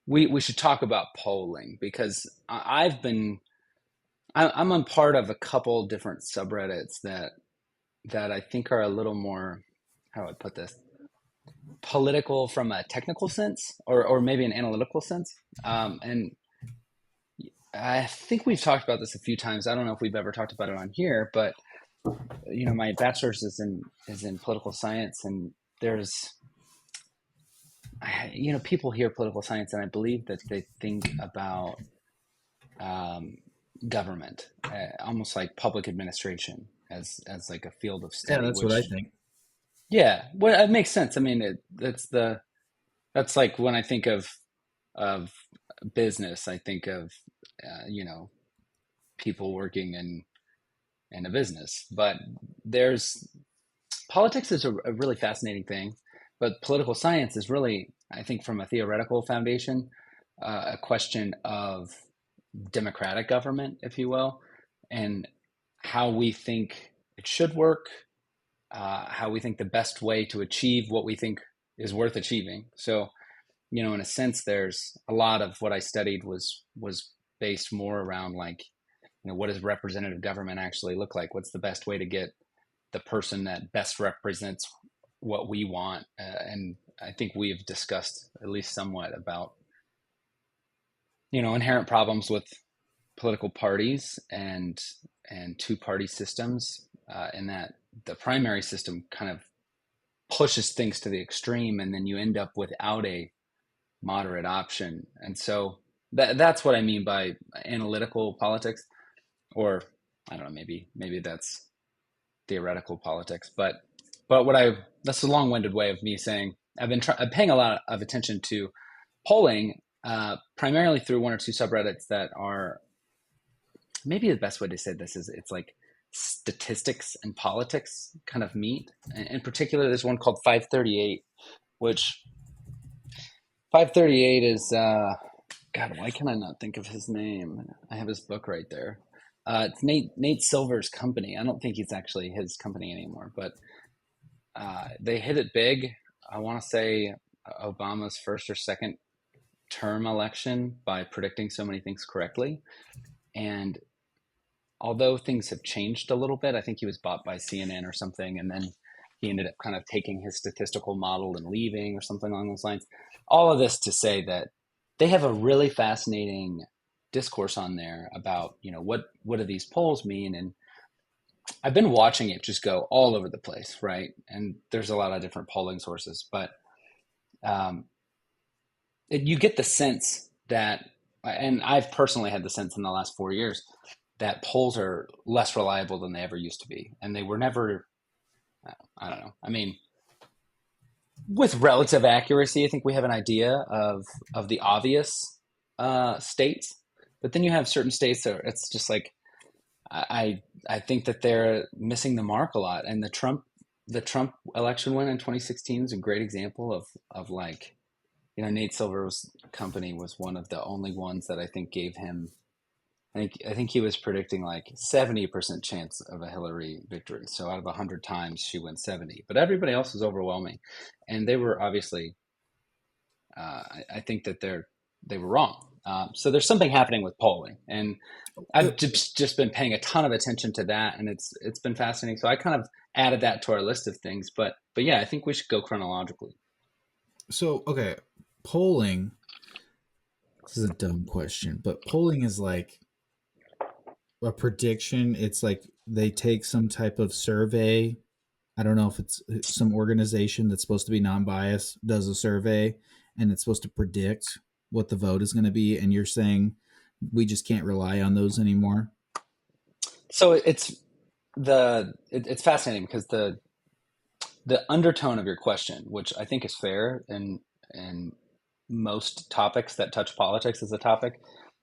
we should talk about polling because I'm on part of a couple different subreddits that I think are a little more, how do I put this, political from a technical sense or maybe an analytical sense. And I think we've talked about this a few times. I don't know if we've ever talked about it on here, but my bachelor's is in political science, and there's people hear political science, and I believe that they think about government, almost like public administration, as like a field of Yeah, study. that's what I Which, think. yeah, well, it makes sense. I mean, that's like when I think of business, I think of people working in a business. But there's politics is a really fascinating thing, but political science is really, I think, from a theoretical foundation, a question of democratic government, if you will, and how we think it should work, how we think the best way to achieve what we think is worth achieving. So, in a sense, there's a lot of what I studied was based more around like, what does representative government actually look like? What's the best way to get the person that best represents what we want? And I think we've discussed at least somewhat about, inherent problems with political parties and two-party systems, in that the primary system kind of pushes things to the extreme, and then you end up without a moderate option. And so that's what I mean by analytical politics, or I don't know, maybe that's theoretical politics, but that's a long-winded way of me saying I'm paying a lot of attention to polling, primarily through one or two subreddits that are, maybe the best way to say this is, it's like statistics and politics kind of meet. In particular, there's one called 538, which 538 is, God, why can I not think of his name? I have his book right there. It's Nate Silver's company. I don't think it's actually his company anymore, but they hit it big. I want to say Obama's first or second term election by predicting so many things correctly. And although things have changed a little bit, I think he was bought by CNN or something, and then he ended up kind of taking his statistical model and leaving or something along those lines. All of this to say that they have a really fascinating discourse on there about, what do these polls mean? And I've been watching it just go all over the place, right? And there's a lot of different polling sources, but um, you get the sense that, and I've personally had the sense in the last 4 years, that polls are less reliable than they ever used to be. And they were never, I don't know. I mean, with relative accuracy, I think we have an idea of the obvious states, but then you have certain states that it's just like, I think that they're missing the mark a lot. And the Trump election win in 2016 is a great example of like, Nate Silver's company was one of the only ones that I think gave him. I think he was predicting like 70% chance of a Hillary victory. So out of 100 times, she wins 70. But everybody else was overwhelming, and they were obviously. I think that they were wrong. So there's something happening with polling, and Uh, I've just been paying a ton of attention to that, and it's been fascinating. So I kind of added that to our list of things. But yeah, I think we should go chronologically. So, okay, polling. This is a dumb question, but polling is like a prediction. It's like they take some type of survey. I don't know if it's some organization that's supposed to be non-biased does a survey, and it's supposed to predict what the vote is going to be. And you're saying we just can't rely on those anymore. So it's fascinating because the undertone of your question, which I think is fair, and most topics that touch politics as a topic.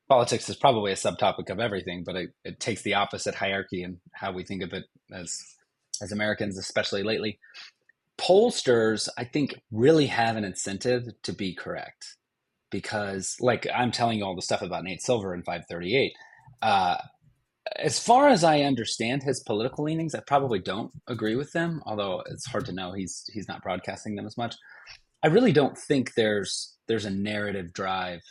Politics is probably a subtopic of everything, but it takes the opposite hierarchy and how we think of it as Americans, especially lately. Pollsters, I think, really have an incentive to be correct because, like, I'm telling you all the stuff about Nate Silver in 538. Uh, as far as I understand his political leanings, I probably don't agree with them, although it's hard to know. He's not broadcasting them as much. I really don't think there's there's a narrative drive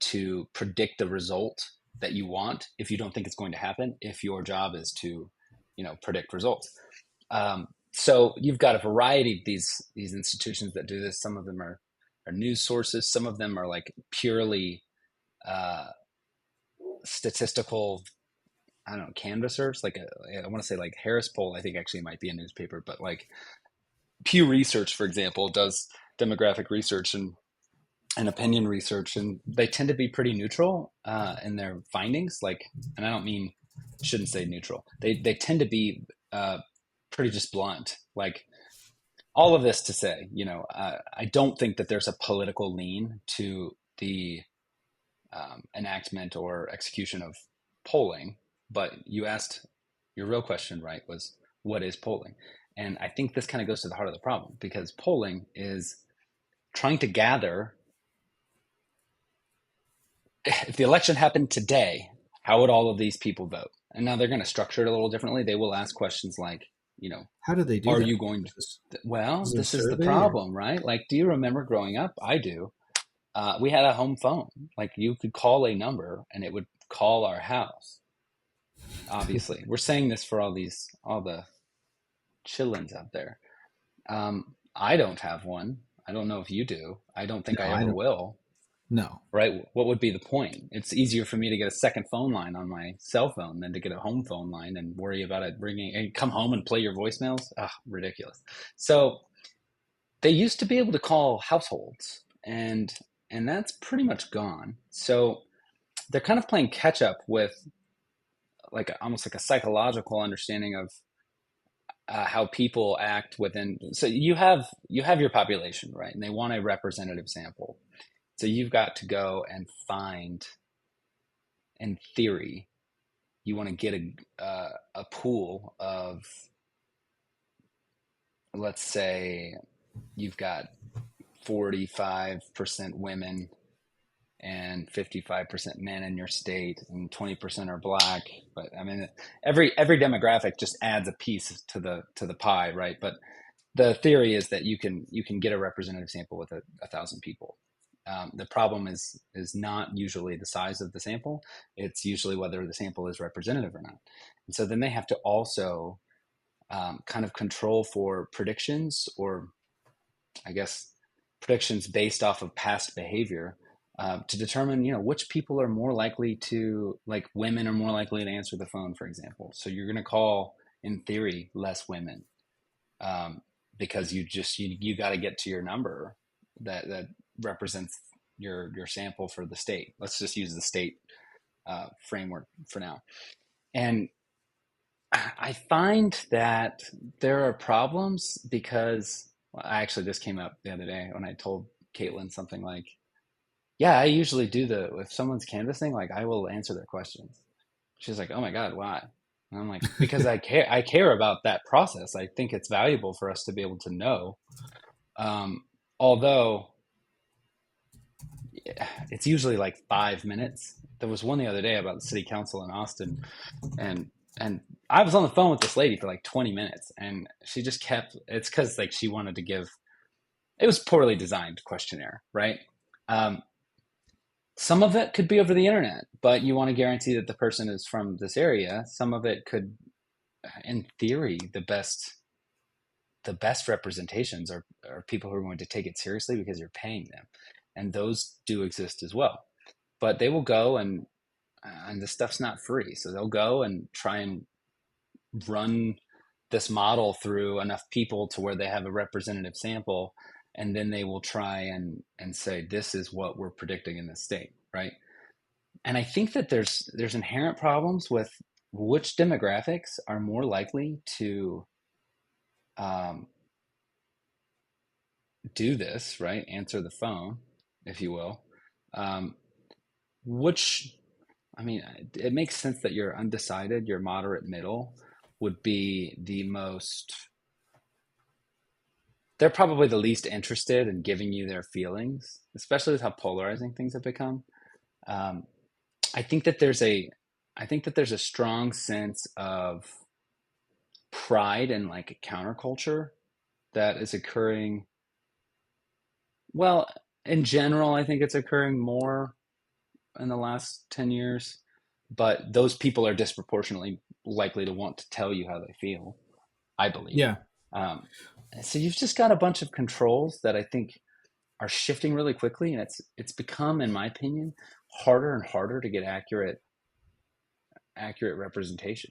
to predict the result that you want if you don't think it's going to happen, if your job is to, predict results. So you've got a variety of these institutions that do this. Some of them are news sources. Some of them are like purely uh, statistical, I don't know, canvassers. I want to say like Harris Poll, I think actually might be a newspaper, but like Pew Research, for example, does demographic research and opinion research, and they tend to be pretty neutral in their findings. And I don't mean, shouldn't say neutral. They tend to be pretty just blunt. Like all of this to say, I don't think that there's a political lean to the enactment or execution of polling. But you asked, your real question, right, was what is polling? And I think this kind of goes to the heart of the problem, because polling is trying to gather, if the election happened today, how would all of these people vote? And now they're going to structure it a little differently. They will ask questions like, How do they do are that? you going to, well, Is it a this is the survey or? problem, right? Like, do you remember growing up? I do. We had a home phone. Like, you could call a number and it would call our house. Obviously, we're saying this for all the chillins out there. I don't have one. I don't know if you do. I don't think No, I I ever don't. will. No. Right? What would be the point? It's easier for me to get a second phone line on my cell phone than to get a home phone line and worry about it ringing and come home and play your voicemails. Ah, ridiculous. So they used to be able to call households, and that's pretty much gone. So they're kind of playing catch up with like almost like a psychological understanding of how people act within. So you have your population, right? And they want a representative sample. So you've got to go and find, in theory, you want to get a pool of, let's say, you've got 45% women and 55% men in your state, and 20% are black. But I mean, every demographic just adds a piece to the pie, right? But the theory is that you can get a representative sample with a thousand people. The problem is not usually the size of the sample. It's usually whether the sample is representative or not. And so then they have to also kind of control for predictions, or I guess predictions based off of past behavior, to determine, which people are more likely to, like women are more likely to answer the phone, for example. So you're going to call, in theory, less women, because you got to get to your number that represents your sample for the state. Let's just use the state framework for now. And I find that there are problems because, well, actually, this came up the other day when I told Caitlin something like, yeah, I usually do if someone's canvassing, like I will answer their questions. She's like, oh my God, why? And I'm like, because I care about that process. I think it's valuable for us to be able to know. Although it's usually like 5 minutes. There was one the other day about the city council in Austin, and and I was on the phone with this lady for like 20 minutes, and she just kept. It's because like she wanted to give. It was poorly designed questionnaire, right? Um, some of it could be over the internet, but you want to guarantee that the person is from this area. Some of it could, in theory, the best representations are people who are going to take it seriously because you're paying them, and those do exist as well. But they will go and this stuff's not free, so they'll go and try and run this model through enough people to where they have a representative sample, and then they will try and say this is what we're predicting in this state, right? And I think that there's inherent problems with which demographics are more likely to um, do this, right? Answer the phone, if you will. Um, which, I mean, it makes sense that your undecided, your moderate middle would be the most, they're probably the least interested in giving you their feelings, especially with how polarizing things have become. Um, I think that there's a, I think that there's a strong sense of pride and like counterculture that is occurring. Well, In general, I think it's occurring more in the last 10 years, but those people are disproportionately likely to want to tell you how they feel, I believe. Yeah. Um, so you've just got a bunch of controls that I think are shifting really quickly, and it's become, in my opinion, harder and harder to get accurate representation.